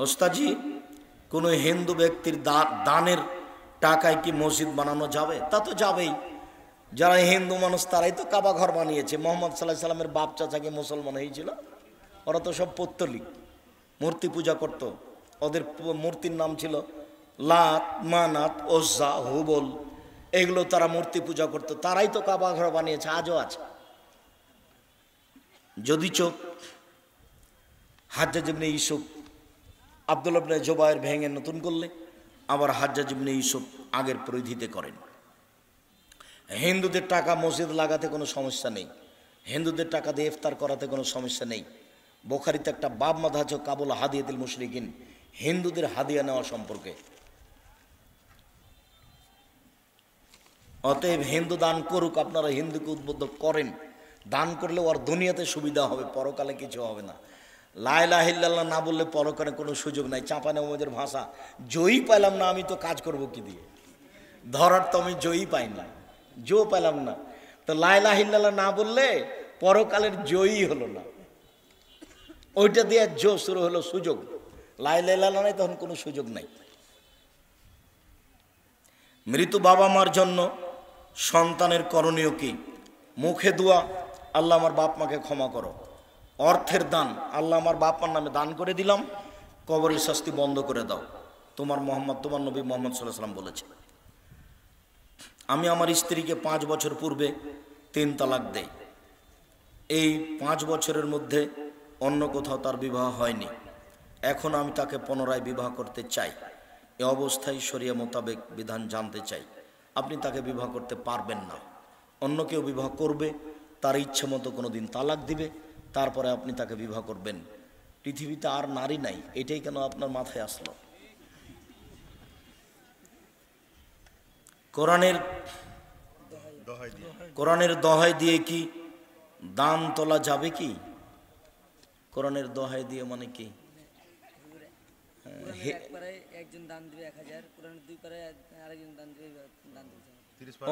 ওস্তাজি কোনো হিন্দু ব্যক্তির দানের টাকায় কি মসজিদ বানানো যাবে? তা তো যাবেই। যারা হিন্দু মানুষ তারাই তো কাবা ঘর বানিয়েছে। মোহাম্মদ সাল্লাল্লাহু আলাইহি সাল্লামের বাপ চাচাকে মুসলমান হয়েছিল, ওরা তো সব পৌত্তলিক, মূর্তি পূজা করত। ওদের মূর্তির নাম ছিল লাত, মানাত, ওজ্জা, হুবল, এগুলো তারা মূর্তি পূজা করত। তারাই তো কাবা ঘর বানিয়েছে, আজও আছে। যদি চোখ হাজ্জাজ ইবনে ইউসুফ আব্দুল্লাহ ইবনে জুবায়ের ভেঙে নতুন করলে, আবার হাজ্জাজ ইবনে ইউসুফ আগের পরিধিতে করেন। হিন্দুদের টাকা মসজিদ লাগাতে কোনো সমস্যা নেই, হিন্দুদের টাকা দিয়ে ইফতার করাতে কোনো সমস্যা নেই। বুখারীতে একটা বাব মাদ আছে কাবুল হাদিয়াতুল মুশরিকিন, হিন্দুদের হাদিয়া নেওয়া সম্পর্কে। অতএব হিন্দু দান করুক, আপনারা হিন্দুকে উদ্বুদ্ধ করেন। দান করলে ওর দুনিয়াতে সুবিধা হবে, পরকালে কিছু হবে না। লা ইলাহা ইল্লাল্লাহ না বললে পরকালে কোনো সুযোগ নাই। চাঁপানেওয়াজের ভাষা, জয়ী পাইলাম না আমি তো কাজ করব কি দিয়ে? ধরার তো আমি জয়ী পাই না, জো পেলাম না। তো লা ইলাহা ইল্লাল্লাহ না বললে পরকালের জয়ী হলো না, ওইটা দিয়ে জো শুরু হলো সুযোগ। লা ইলাহা ইল্লাল্লাহ নাই, তখন কোনো সুযোগ নাই। মৃত বাবা মার জন্য সন্তানের করণীয় কি? মুখে দোয়া, আল্লাহ আমার বাপ মাকে ক্ষমা করো। অর্থের দান, আল্লাহ আমার বাপ মার নামে দান করে দিলাম, কবরের শাস্তি বন্ধ করে দাও। তোমার নবী মোহাম্মদ সাল্লাল্লাহু আলাইহি ওয়াসাল্লাম বলেছে। আমি আমার স্ত্রীকে 5 বছর পূর্বে 3 তালাক দেই। এই 5 বছরের মধ্যে অন্য কোথাও তার বিবাহ হয়নি। এখন আমি তাকে পুনরায় বিবাহ করতে চাই। এ অবস্থায় শরিয়া মোতাবেক বিধান জানতে চাই। আপনি তাকে বিবাহ করতে পারবেন না, অন্য কেউ বিবাহ করবে, তার ইচ্ছে মতো কোনো দিন তালাক দিবে, তারপরে আপনি তাকে বিবাহ করবেন। পৃথিবীতে আর নারী নাই, এটাই কেন আপনার মাথায় আসলো? কোরআনের দোহাই দিয়ে কি দান তোলা যাবে কি? কোরআনের দোহাই দিয়ে মানে কি?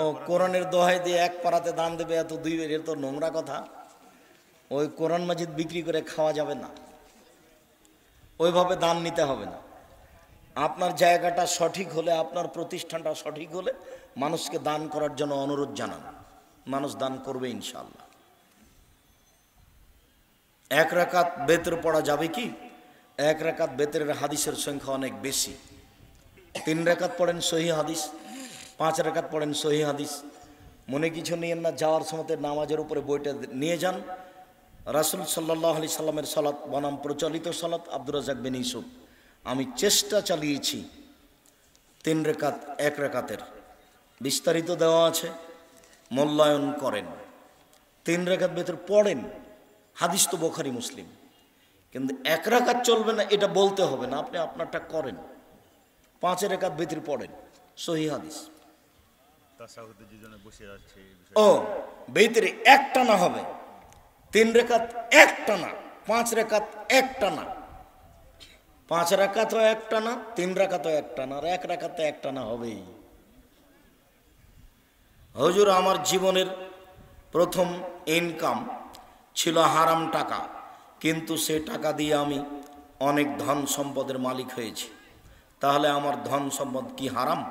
ও, কোরআনের দোহাই দিয়ে 1 পারাতে দান দেবে, এত 2 এর তো নোংরা কথা। ওই কোরআন মাজিদ বিক্রি করে খাওয়া যাবে না, ওইভাবে দান নিতে হবে না। আপনার জায়গাটা সঠিক হলে, আপনার প্রতিষ্ঠানটা সঠিক হলে মানুষকে দান করার জন্য অনুরোধ জানান, মানুষ দান করবে ইনশাআল্লাহ। 1 রাকাত বেতর পড়া যাবে কি? 1 রাকাত বেতরের হাদিসের সংখ্যা অনেক বেশি। 3 রাকাত পড়েন সহিহ হাদিস, 5 রাকাত পড়েন সহিহ হাদিস। মনে কিছু নিয়েন না, যাওয়ার সময় নামাজের উপরে বইটা নিয়ে যান। রাসূল সাল্লাল্লাহু আলাইহি সাল্লামের সালাত বনাম প্রচলিত সালাত, আব্দুর রাজ্জাক বিন ইউসুফ। আমি চেষ্টা চালিয়েছি 3 রাকাত 1 রাকাতের, বিস্তারিত দেওয়া আছে, মূল্যায়ন করেন। 3 রাকাত বেতর পড়েন, হাদিস তো বুখারী মুসলিম। কিন্তু 1 রাকাত চলবে না এটা বলতে হবে না, আপনি আপনারটা করেন। 5 রাকাত বেতর পড়েন, সহিহ হাদিস। ও, বেতরে একটানা হবে, 3 রাকাত একটানা, 5 রাকাত একটানা। 5 রাকাতও একটানা, 3 রাকাতও একটানা, আর 1 রাকাতে একটানা হবেই। হুজুর, আমার জীবনের প্রথম ইনকাম ছিল হারাম টাকা, কিন্তু সে টাকা দিয়ে আমি অনেক ধন সম্পদের মালিক হয়েছি। তাহলে আমার ধন সম্পদ কি হারাম?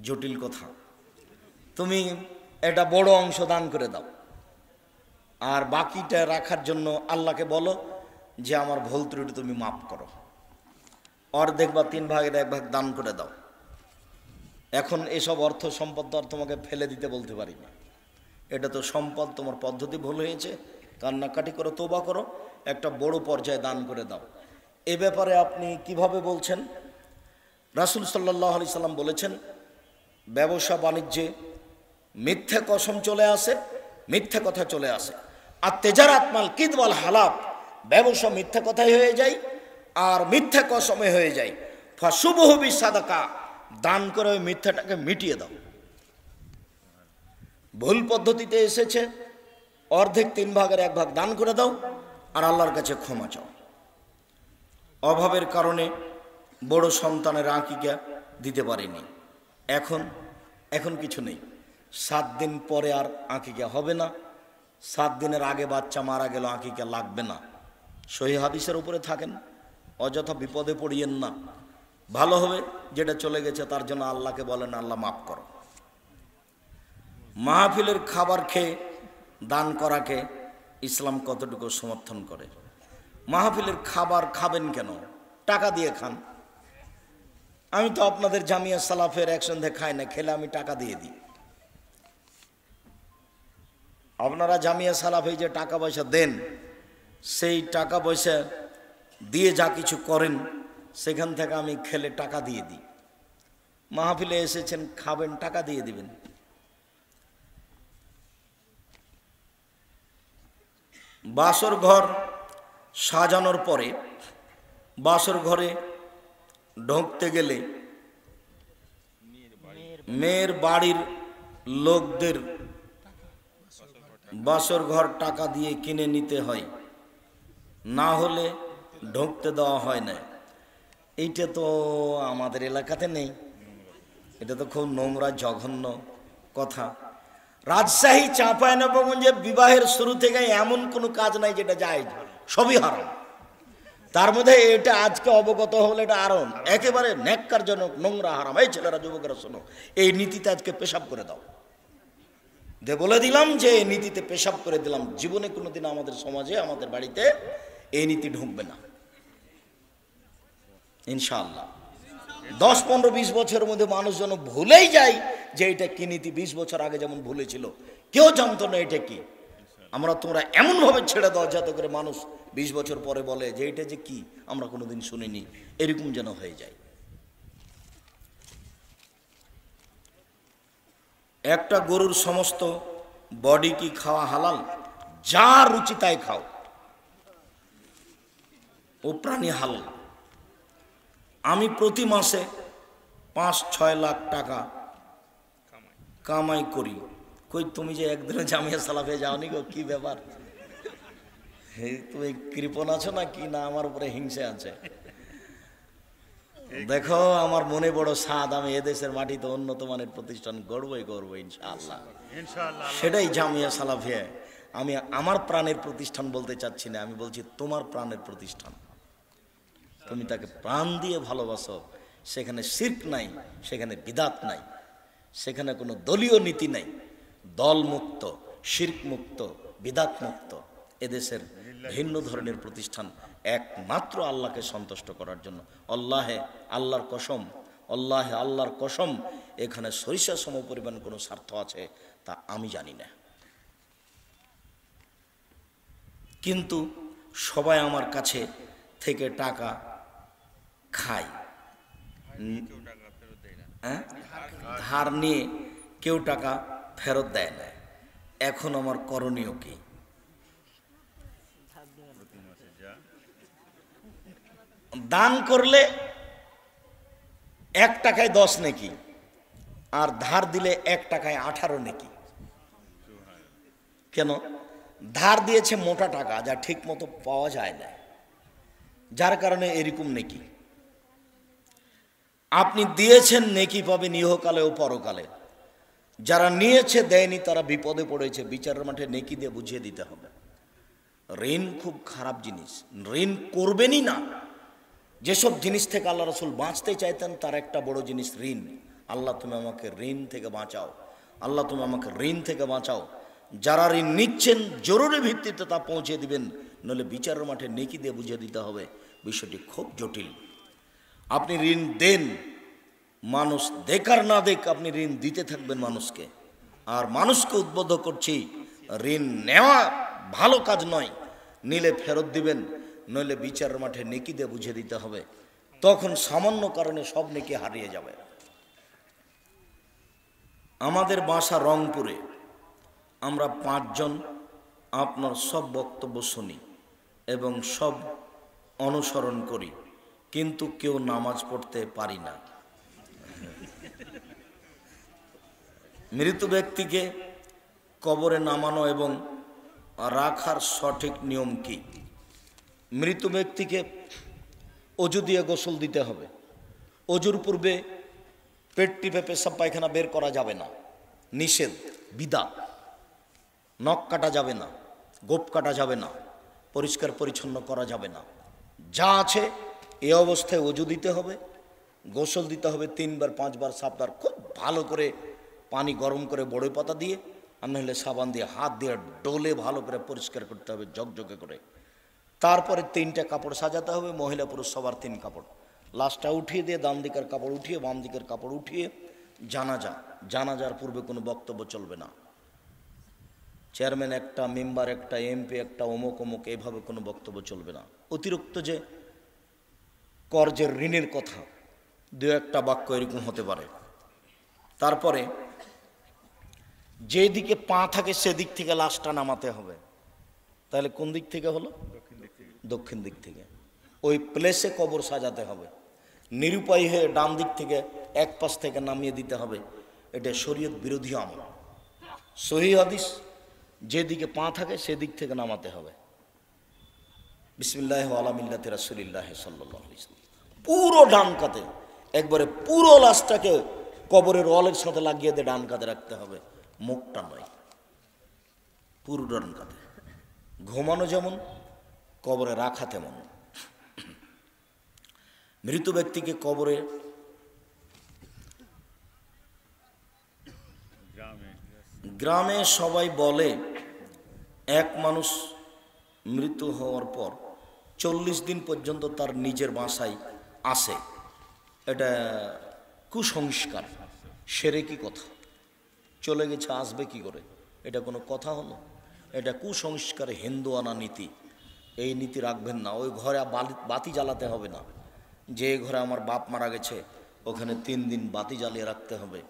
জটিল কথা। তুমি এটা বড় অংশ দান করে দাও, আর বাকিটা রাখার জন্য আল্লাহকে বলো যে আমার ভুল ত্রুটি তুমি মাফ করো। অর্ধেক বা 3 ভাগের 1 ভাগ দান করে দাও। এখন এসব অর্থ সম্পদ তো আর তোমাকে ফেলে দিতে বলতে পারি না, এটা তো সম্পদ, তোমার পদ্ধতি ভুল হয়েছে, কান্নাকাটি করো, তওবা করো, একটা বড় পর্যায়ে দান করে দাও। এ ব্যাপারে আপনি কিভাবে বলছেন? রাসূল সাল্লাল্লাহু আলাইহি সাল্লাম বলেছেন, ব্যবসা বাণিজ্যে মিথ্যা কসম চলে আসে, মিথ্যা কথা চলে আসে। আর তেজারাত মাল কিদওয়াল হালাফ, ব্যবসা মিথ্যা কথাই হয়ে যায় আর মিথ্যা কসমে হয়ে যায়। ফাসুবহু বিসাদাকা, দান করে ওই মিথ্যাটাকে মিটিয়ে দাও। ভুল পদ্ধতিতে এসেছে, অর্ধেক 3 ভাগের 1 ভাগ দান করে দাও, আর আল্লাহর কাছে ক্ষমা চাও। অভাবের কারণে বড় সন্তানের আকিকা দিতে পারিনি, এখন কিছু নেই। 7 দিন পরে আর আকিকা হবে না, 7 দিনের আগে বাচ্চা মারা গেল আকিকা লাগবে না। সহিহ হাদিসের উপরে থাকেন, অযথা বিপদে পড়িয়েন না। ভালো হবে যেটা চলে গেছে তার জন্য আল্লাহকে বলেন, আল্লাহ মাফ করো। মাহফিলের খাবার খেয়ে দান করাকে ইসলাম কতটুকু সমর্থন করে? মাহফিলের খাবার খাবেন কেন? টাকা দিয়ে খান। আমি তো আপনাদের জামিয়া সালাফের একসঙ্গে খাই না, খেলে আমি টাকা দিয়ে দিই। আপনারা জামিয়া সালাফে যে টাকা পয়সা দেন, সেই টাকা পয়সা দিয়ে যা কিছু করেন সেখান থেকে আমি খেলে টাকা দিয়ে দিই। মাহফিলে এসেছেন, খাবেন, টাকা দিয়ে দিবেন। বাসর ঘর সাজানোর পরে বাসর ঘরে ঢুকতে গেলে মেয়ের বাড়ির লোকদের বাসর ঘর টাকা দিয়ে কিনে নিতে হয়, না হলে ঢুকতে দেওয়া হয় না। এইটা তো আমাদের এলাকাতে নেই। এটা তো খুব নোংরা জঘন্য কথা। রাজশাহী চাঁপাইনবাবগঞ্জে বিবাহের শুরু থেকে এমন কোনো কাজ নাই যেটা জায়েজ, সবই হারাম। তার মধ্যে এটা আজকে অবগত হলে এটা আরো একেবারে ন্যাক্কারজনক, নোংরা, হারাম। এই ছেলেরা, যুবকেরা শোনো, এই নীতিতে আজকে পেশাব করে দাও। বলে দিলাম যে এই নীতিতে পেশাব করে দিলাম। জীবনে কোনোদিন আমাদের সমাজে, আমাদের বাড়িতে এই নীতি ঢুকবে না ইনশাআল্লাহ। 10, 15, 20 বছরের মধ্যে মানুষ যেন ভুলেই যায় যে এটা কি নীতি। 20 বছর আগে যেমন ভুলেছিল, কেউ জানতো না এটা কি। তোমরা এমনভাবে ছেড়ে দাও যাতে করে মানুষ 20 বছর পরে বলে যে এটা যে কি, আমরা কোনোদিন শুনিনি, এরকম যেন হয়ে যায়। একটা গরুর সমস্ত বডি কি খাওয়া হালাল? যা রুচি তাই খাও, ও প্রাণী হালাল। আমি প্রতি মাসে 5-6 লাখ টাকা কামাই করি। কই, তুমি যে একদিনে জামিয়া সালাফে যাওনি গো, কি ব্যাপার? তুমি কৃপণ আছো না কি, না আমার উপরে হিংসে আছে? দেখো, আমার মনে বড় সাদ, আমি এদেশের মাটিতে উন্নত মানের প্রতিষ্ঠান গড়বই করবো ইনশাআল্লাহ। সেটাই জামিয়া সালাফিয়া। আমি আমার প্রাণের প্রতিষ্ঠান বলতে চাচ্ছি না, আমি বলছি তোমার প্রাণের প্রতিষ্ঠান। তুমি তাকে প্রাণ দিয়ে ভালোবাসো, সেখানে শিরক নাই, সেখানে বিদাত নাই, সেখানে কোনো দলীয় নীতি নাই। দল মুক্ত, শিরক মুক্ত, বিদাত মুক্ত এদেশের ভিন্ন ধরনের প্রতিষ্ঠান, একমাত্র আল্লাহকে সন্তুষ্ট করার জন্য। আল্লাহর কসম, আল্লাহর কসম, এখানে সরিষা সম পরিমাণ কোনো স্বার্থ আছে তা আমি জানি না। কিন্তু সবাই আমার কাছে থেকে টাকা খায়, ধার নিয়ে কেউ টাকা ফেরত দেয় না। এখন আমার করণীয় কি? দান করলে 1 টাকায় 10 নেকি, আর ধার দিলে 1 টাকায় 18 নেকি। কেন? ধার দিয়েছে মোটা টাকা, যা ঠিক মতো পাওয়া যায় না, যার কারণে এরকম নেকি। আপনি দিয়েছেন, নেকি পাবেন ইহকালে ও পরকালে। যারা নিয়েছে, দেয়নি, তারা বিপদে পড়েছে, বিচারের মাঠে নেকি দিয়ে বুঝিয়ে দিতে হবে। ঋণ খুব খারাপ জিনিস, ঋণ করবেনই না। যেসব জিনিস থেকে আল্লাহ রাসূল বাঁচতে চাইতেন তার একটা বড় জিনিস ঋণ। আল্লাহ তুমি আমাকে ঋণ থেকে বাঁচাও, আল্লাহ তুমি আমাকে ঋণ থেকে বাঁচাও। যারা ঋণ নিচ্ছেন জরুরি ভিত্তিতে তা পৌঁছে দিবেন, নইলে বিচারের মাঠে নেকি দিয়ে বুঝিয়ে দিতে হবে। বিষয়টি খুব জটিল। আপনি ঋণ দেন, মানুষ দেখ আর না দেখ, আপনি ঋণ দিতে থাকবেন মানুষকে। আর মানুষকে উদ্বুদ্ধ করছি, ঋণ নেওয়া ভালো কাজ নয়, নিলে ফেরত দিবেন, নইলে বিচারের মাঠে নেকি দিয়ে বুঝিয়ে দিতে হবে। তখন সামান্য কারণে সব নেকি হারিয়ে যাবে। আমাদের বাসা রংপুরে, আমরা 5 জন আপনার সব বক্তব্য শুনি এবং সব অনুসরণ করি, কিন্তু কেউ নামাজ পড়তে পারি না। মৃত ব্যক্তিকে কবরে নামানো এবং রাখার সঠিক নিয়ম কি? মৃত ব্যক্তিকে অজু দিয়ে গোসল দিতে হবে। অজুর পূর্বে পেট টিপে পেশাব পায়খানা বের করা যাবে না, নিষেধ, বিদআত। নখ কাটা যাবে না, গোপ কাটা যাবে না, পরিষ্কার পরিচ্ছন্ন করা যাবে না। যা আছে এই অবস্থায় ওযু দিতে হবে, গোসল দিতে হবে 3 বার 5 বার 7 বার, খুব ভালো করে পানি গরম করে বড়ই পাতা দিয়ে আর নাহলে সাবান দিয়ে হাত দিয়ে ডলে ভালো করে পরিষ্কার করতে হবে ঝকঝকে করে। তারপরে 3টা কাপড় সাজাতে হবে, মহিলা পুরুষ সবার 3 কাপড়। লাশটা উঠিয়ে দিয়ে ডান দিকের কাপড় উঠিয়ে বাম দিকের কাপড় উঠিয়ে জানাজার পূর্বে কোনো বক্তব্য চলবে না। চেয়ারম্যান একটা, মেম্বার একটা, এমপি একটা, অমুক অমুক, এইভাবে কোনো বক্তব্য চলবে না। অতিরিক্ত যে কর্জের ঋণের কথা 2-1টা বাক্য এরকম হতে পারে। তারপরে যেদিকে পা থাকে সেদিক থেকে লাশটা নামাতে হবে। তাহলে কোন দিক থেকে হলো? দক্ষিণ দিক থেকে। ওই প্লেসে কবর সাজাতে হবে। নিরুপায় হয়ে ডান দিক থেকে এক পাশ থেকে নামিয়ে দিতে হবে, এটা শরীয়ত বিরোধী আমল। সহিহ হাদিস, যেদিকে পা থাকে সেদিক থেকে নামাতে হবে। বিসমিল্লাহি ওয়া আলা মিল্লাতি রাসূলিল্লাহ সাল্লাল্লাহু আলাইহি ওয়াসাল্লাম। পুরো ডান কাতে, একবারে পুরো লাশটাকে কবরের ওয়ালের সাথে লাগিয়ে দিয়ে ডান কাতে রাখতে হবে, মুখটা নয়, পুরো ডান কাতে। ঘুমানো যেমন, কবরে রাখা তেমন। মৃত ব্যক্তিকে কবরে গ্রামে সবাই বলে এক মানুষ মৃত হওয়ার পর 40 দিন পর্যন্ত তার নিজের বাসায় আসে, এটা কুসংস্কার, সেরেকি কথা। চলে গেছে, আসবে কি করে? এটা কোনো কথা হলো? এটা কুসংস্কার, হিন্দুয়ানা নীতি। এই নীতি রাখবেন না। ওই ঘরে বাতি জ্বালাতে হবে না। যে ঘরে আমার বাপ মারা গেছে ওখানে 3 দিন বাতি জ্বালিয়ে রাখতে হবে,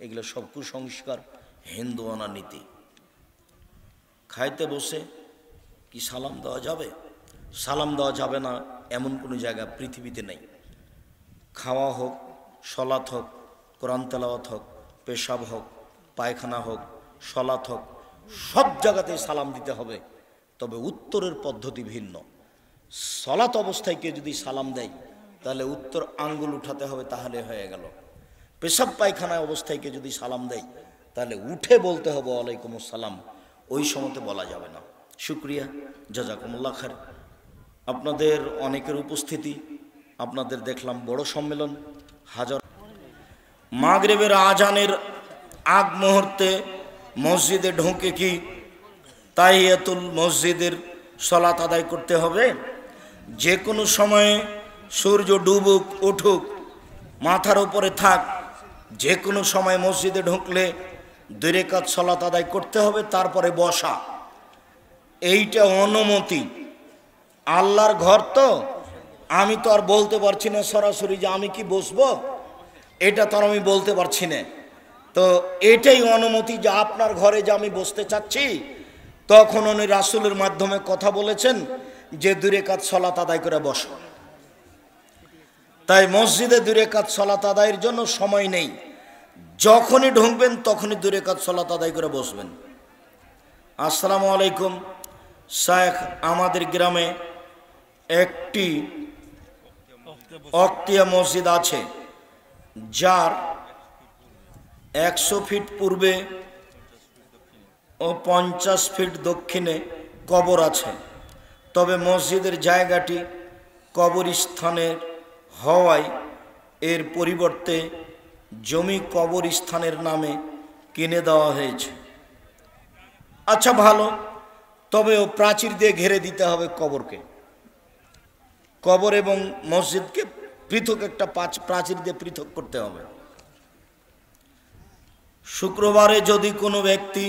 এগুলো সব কুসংস্কার, হিন্দুয়ানা নীতি। খাইতে বসে কি সালাম দেওয়া যাবে? সালাম দেওয়া যাবে না এমন কোনো জায়গা পৃথিবীতে নেই। খাওয়া হোক, সলাৎ হোক, কোরআন তেলাওয়াত হোক, পেশাব হোক, পায়খানা হোক, সলাৎ হোক, সব জায়গাতেই সালাম দিতে হবে। তবে উত্তরের পদ্ধতি ভিন্ন। সলাৎ অবস্থায় কেউ যদি সালাম দেয় তাহলে উত্তর আঙ্গুল উঠাতে হবে, তাহলে হয়ে গেল। পেশাব পায়খানা অবস্থায় কেউ যদি সালাম দেয় তাহলে উঠে বলতে হবে ওয়ালাইকুম আসসালাম, ওই সময়তে বলা যাবে না। শুক্রিয়া, জাযাকুমুল্লাহ খায়র। আপনাদের অনেকের উপস্থিতি, আপনাদের দেখলাম বড় সম্মেলন। হাজার মাগরিবের আজানের আগ মুহূর্তে মসজিদে ঢুকে কি তাহিয়াতুল মসজিদের সালাত আদায় করতে হবে? যে কোনো সময়ে সূর্য ডুবুক উঠুক, মাথার উপরে থাক, যে কোনো সময় মসজিদে ঢুকলে 2 রাকাত সালাত আদায় করতে হবে, তারপরে বসা। এইটা অনুমতি। আল্লাহর ঘর তো, আমি তো আর বলতে পারছি না সরাসরি যে আমি কি বসবো, এটা তো আর আমি বলতে পারছি না। তো এটাই অনুমতি যে আপনার ঘরে যে আমি বসতে চাচ্ছি, তখন উনি রাসূলের মাধ্যমে কথা বলেছেন যে 2 রাকাত সালাত আদায় করে বসো। তাই মসজিদে 2 রাকাত সালাত আদায়ের জন্য সময় নেই। যখনই ঢুকবেন তখনই 2 রাকাত সালাত আদায় করে বসবেন। আসসালামু আলাইকুম শায়েখ, আমাদের গ্রামে একটি অক্তিয়া মসজিদ আছে, যার 100 ফিট পূর্বে ও 50 ফিট দক্ষিণে কবর আছে। তবে মসজিদের জায়গাটি কবরস্থানের হওয়ায় এর পরিবর্তে জমি কবরস্থানের নামে কিনে দেওয়া হয়েছে। আচ্ছা, ভালো। তবে ও প্রাচীর দিয়ে ঘিরে দিতে হবে কবরকে। কবর এবং মসজিদকে পৃথক একটা প্রাচীর দিয়ে পৃথক করতে হবে। শুক্রবারে যদি কোনো ব্যক্তি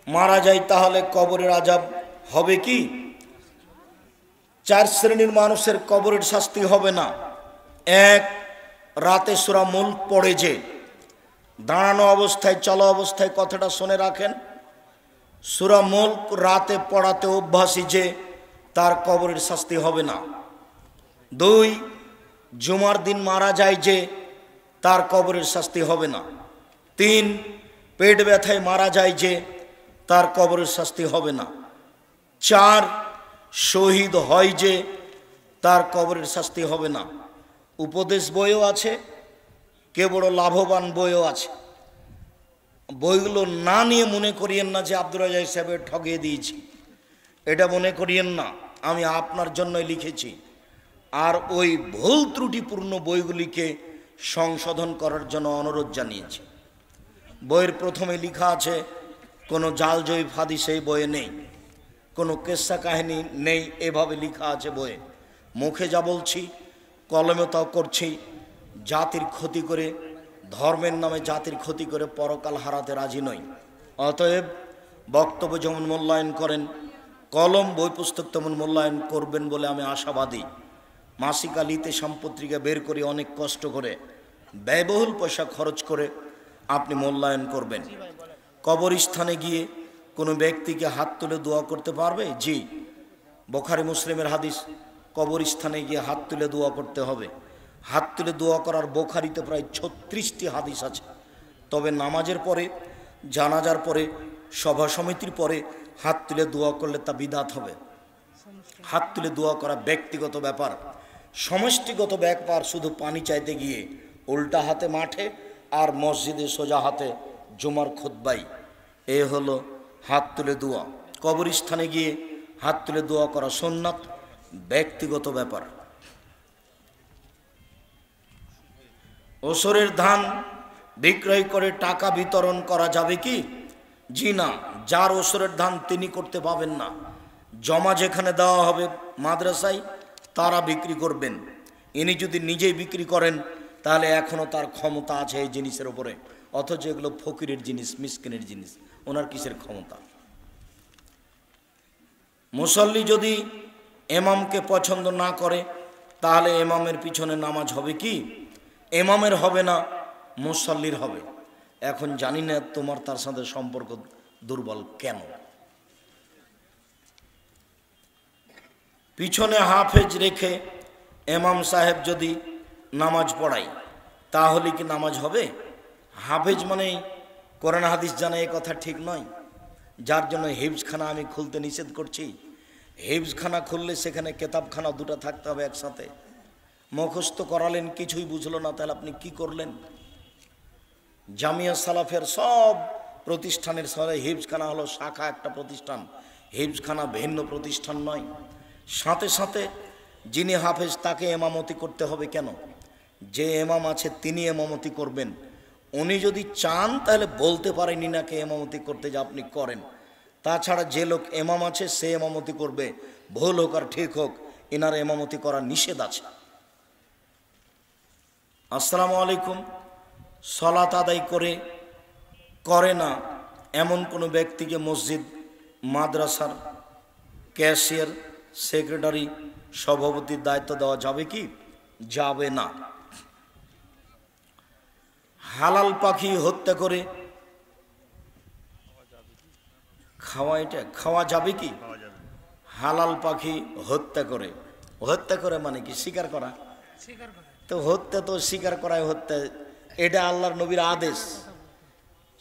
মারা যায় তাহলে কবরের আযাব হবে কি? 4 শ্রেণীর মানুষের কবরের শাস্তি হবে না। 1, রাতে সূরা মুলক পড়ে যে, দাঁড়ানো অবস্থায়, চলা অবস্থায়, কথাটা শুনে রাখেন, সূরা মুলক রাতে পড়াতে অভ্যাসী যে, তার কবরের শাস্তি হবে না। 2, জুমার দিন মারা যায় যে, তার কবরের শাস্তি হবে না। 3, পেট ব্যথায় মারা যায় যে, তার কবরের শাস্তি হবে না। 4, শহীদ হয় যে, তার কবরের শাস্তি হবে না। উপদেশ বইও আছে, কে বড় লাভবান বইও আছে। বইগুলো না নিয়ে মনে করিয়েন না যে আব্দুর রাজ্জাক সাহেবের ঠকিয়ে দিয়েছি, এটা মনে করিয়েন না। আমি আপনার জন্যই লিখেছি। আর ওই ভুল ত্রুটিপূর্ণ বইগুলিকে সংশোধন করার জন্য অনুরোধ জানিয়েছি। বইয়ের প্রথমে লেখা আছে কোনো জাল জয়ীফ হাদিস এই বইয়ে নেই, কোনো কেসা কাহিনী নেই, এভাবে লেখা আছে বইয়ে। মুখে যা বলছি কলমে তাও করছি। জাতির ক্ষতি করে, ধর্মের নামে জাতির ক্ষতি করে পরকাল হারাতে রাজি নই। অতএব বক্তব্য যেমন মূল্যায়ন করেন, কলম বই পুস্তক তেমন মূল্যায়ন করবেন বলে আমি আশাবাদী। মাসিক আলিতে সম্পত্রিকা বের করে অনেক কষ্ট করে ব্যয়বহুল পয়সা খরচ করে আপনি মূল্যায়ন করবেন। কবরস্থানে গিয়ে কোনো ব্যক্তিকে হাত তুলে দোয়া করতে পারবে? জি, বুখারী মুসলিমের হাদিস, কবরস্থানে গিয়ে হাত তুলে দোয়া করতে হবে। হাত তুলে দোয়া করার বুখারীতে প্রায় 36টি হাদিস আছে। তবে নামাজের পরে, জানাজার পরে, সভা সমিতির পরে হাত তুলে দোয়া করলে তা বিদআত হবে। হাত তুলে দোয়া করা ব্যক্তিগত ব্যাপার, সমষ্টিগত ব্যাপার শুধু পানি চাইতে গিয়ে উল্টা হাতে মাঠে আর মসজিদে সোজা হাতে জুমার খুতবাই। এ হলো হাত তুলে দোয়া। কবরস্থানে গিয়ে হাত তুলে দোয়া করা সুন্নাত, ব্যক্তিগত ব্যাপার। ওসরের ধান বিক্রয় করে টাকা বিতরণ করা যাবে কি? জি না, যার ওসরের ধান তিনি করতে পাবেন না। জমা যেখানে দেওয়া হবে মাদ্রাসায় তারা বিক্রি করবেন। ইনি যদি নিজেই বিক্রি করেন তাহলে এখনও তার ক্ষমতা আছে এই জিনিসের উপরে, অথচ এগুলো ফকিরের জিনিস, মিসকিনের জিনিস, ওনার কিসের ক্ষমতা? মুসল্লি যদি এমামকে পছন্দ না করে তাহলে এমামের পিছনে নামাজ হবে কি? এমামের হবে না, মুসল্লির হবে। এখন জানি না তোমার তার সাথে সম্পর্ক দুর্বল কেন। পিছনে হাফেজ রেখে এমাম সাহেব যদি নামাজ পড়ায় তাহলে কি নামাজ হবে? হাফেজ মানেই কোরআন হাদিস জানা, এ কথা ঠিক নয়। যার জন্য হিফজখানা আমি খুলতে নিষেধ করছি। হিফজখানা খুললে সেখানে কেতাবখানা দুটো থাকতে হবে একসাথে। মুখস্থ করালেন, কিছুই বুঝলো না, তাহলে আপনি কি করলেন? জামিয়া সালাফের সব প্রতিষ্ঠানের সঙ্গে হিফজখানা হলো শাখা একটা প্রতিষ্ঠান, হিফজখানা ভিন্ন প্রতিষ্ঠান নয়। সাথে সাথে যিনি হাফেজ তাকে এমামতি করতে হবে কেন? যে এমাম আছে তিনি এমামতি করবেন। উনি যদি চান তাহলে বলতে পারেন ইনাকে এমামতি করতে, যে আপনি করেন। তাছাড়া যে লোক এমাম আছে সে এমামতি করবে, ভুল হোক আর ঠিক হোক, ইনার এমামতি করা নিষেধ আছে। আসসালামু আলাইকুম, সালাত আদায় করে না এমন কোনো ব্যক্তিকে মসজিদ, মাদ্রাসার ক্যাশিয়ার, সেক্রেটারি, সভাপতির দায়িত্ব দেওয়া যাবে কি? যাবে না। হালাল পাখি হত্যা করে খাওয়া যাবে কি? হালাল পাখি হত্যা করে মানে কি? শিকার করা। তো হত্যা তো শিকার করাই হত্যা, এটা আল্লাহর নবীর আদেশ।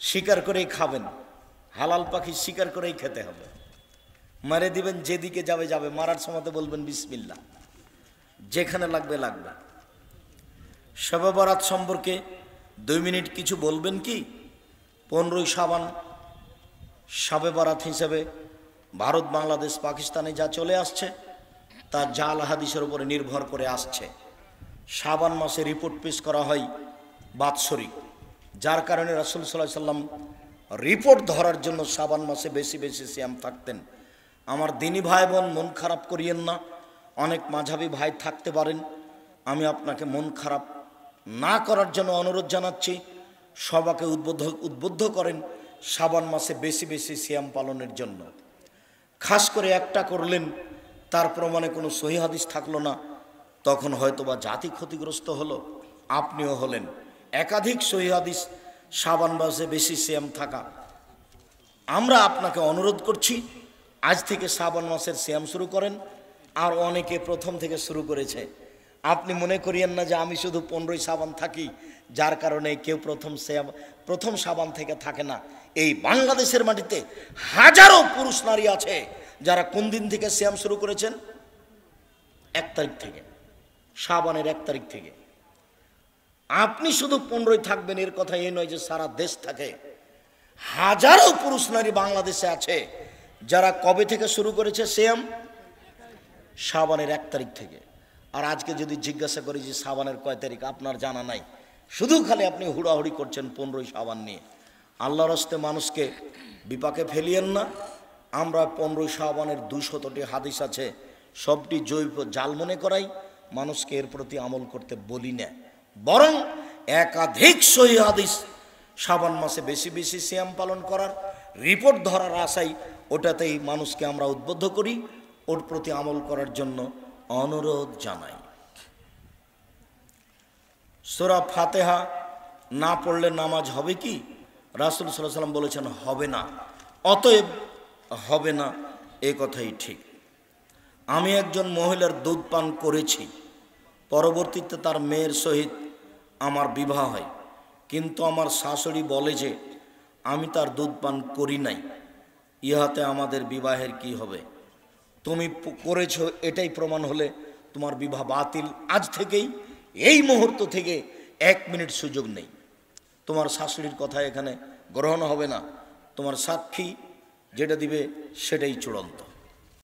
শিকার করেই খাবেন, হালাল পাখি শিকার করেই খেতে হবে। মারে দিবেন, যেদিকে যাবে যাবে, মারার সময় বলবেন বিসমিল্লাহ, যেখানে লাগবে লাগবে। শবে বরাত সম্পর্কে 2 মিনিট কিছু বলবেন কি? 15ই শাবান শবে বরাত হিসেবে ভারত, বাংলাদেশ, পাকিস্তানে যা চলে আসছে তা জাল হাদিসের উপরে নির্ভর করে আসছে। শাবান মাসে রিপোর্ট পেশ করা হয় বাৎসরিক, যার কারণে রাসূল সাল্লাল্লাহু আলাইহি সাল্লাম রিপোর্ট ধরার জন্য শাবান মাসে বেশি বেশি সিয়াম থাকতেন। আমার দিনী ভাই বোন, মন খারাপ করিয়েন না। অনেক মাঝাবি ভাই থাকতে পারেন, আমি আপনাকে মন খারাপ না করার জন্য অনুরোধ জানাচ্ছি। সবাইকে উদ্বুদ্ধ করেন শাবান মাসে বেশি বেশি সিয়াম পালনের জন্য। খাস করে একটা করলেন, তার প্রমাণে কোনো সহি হাদিস থাকলো না, তখন হয়তোবা জাতি ক্ষতিগ্রস্ত হলো, আপনিও হলেন। একাধিক সহি হাদিস শাবান মাসে বেশি সিয়াম থাকা। আমরা আপনাকে অনুরোধ করছি, আজ থেকে শাবান মাসের সিয়াম শুরু করেন। আর অনেকে প্রথম থেকে শুরু করেছে, আপনি মনে করিয়েন না যে আমি শুধু 15ই শাবান থাকি, যার কারণে কেউ প্রথম শাবান থেকে থাকে না। এই বাংলাদেশের মাটিতে হাজারো পুরুষ নারী আছে যারা কোন দিন থেকে সিয়াম শুরু করেছেন? 1 তারিখ থেকে, শাবানের 1 তারিখ থেকে। আপনি শুধু 15ই থাকবেন এর কথা এই নয় যে সারা দেশ থাকে। হাজারো পুরুষ নারী বাংলাদেশে আছে যারা কবে থেকে শুরু করেছে সিয়াম? শাবানের 1 তারিখ থেকে। আর আজকে যদি জিজ্ঞাসা করি যে সাবানের কয় তারিখ, আপনার জানা নাই, শুধু খালি আপনি হুড়াহুড়ি করছেন 15ই সাবান নিয়ে। আল্লাহর হস্তে মানুষকে বিপাকে ফেলিয়েন না। আমরা 15ই সাবানের 200টি হাদিস আছে, সবটি জৈব জাল মনে করাই, মানুষকে এর প্রতি আমল করতে বলি না, বরং একাধিক সহি হাদিস সাবান মাসে বেশি বেশি সিয়াম পালন করার রিপোর্ট ধরার আশায় ওটাতেই মানুষকে আমরা উদ্বুদ্ধ করি, ওর প্রতি আমল করার জন্য অনুরোধ জানাই। সূরা ফাতিহা না পড়লে নামাজ হবে কি? রাসূল সাল্লাল্লাহু আলাইহি ওয়াসাল্লাম বলেছেন হবে না। অতএব হবে না, এ কথাই ঠিক। আমি একজন মহিলার দুধ পান করেছি, পরবর্তীতে তার মেয়ের সহিত আমার বিবাহ হয়, কিন্তু আমার শাশুড়ি বলে যে আমি তার দুধ পান করি নাই, ইহাতে আমাদের বিবাহের কি হবে? তুমি করেছো এটাই প্রমাণ হলে তোমার বিবাহ বাতিল। আজ থেকেই, এই মুহূর্ত থেকে 1 মিনিট সুযোগ নেই। তোমার শাশুড়ির কথা এখানে গ্রহণ হবে না, তোমার সাক্ষী যেটা দিবে সেটাই চূড়ান্ত।